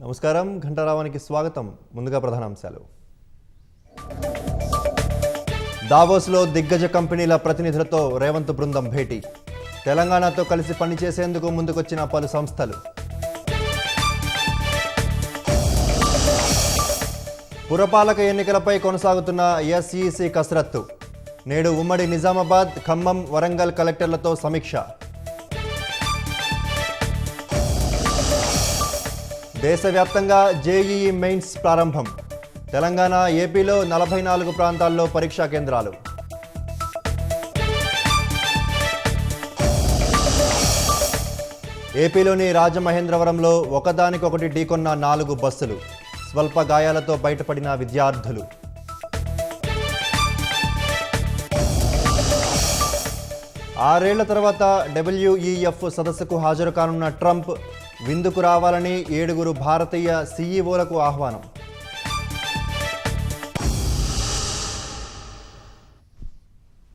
నమస్కారం ఘంటారావానికి స్వాగతం. ముందుగా ప్రధానాంశాలు. దావోస్లో దిగ్గజ కంపెనీల ప్రతినిధులతో రేవంత్ బృందం భేటీ. తెలంగాణతో కలిసి పనిచేసేందుకు ముందుకొచ్చిన పలు సంస్థలు. పురపాలక ఎన్నికలపై కొనసాగుతున్న ఎస్ఈసి కసరత్తు. నేడు ఉమ్మడి నిజామాబాద్, ఖమ్మం, వరంగల్ కలెక్టర్లతో సమీక్ష. దేశవ్యాప్తంగా జేఈఈ మెయిన్స్ ప్రారంభం. తెలంగాణ, ఏపీలో 44 ప్రాంతాల్లో పరీక్షా కేంద్రాలు. ఏపీలోని రాజమహేంద్రవరంలో ఒకదానికొకటి ఢీకొన్న 4 బస్సులు. స్వల్ప గాయాలతో బయటపడిన విద్యార్థులు. ఆరేళ్ల తర్వాత WEF సదస్సుకు హాజరు కానున్న ట్రంప్ విందుకు రావాలని 7 భారతీయ సీఈఓలకు ఆహ్వానం.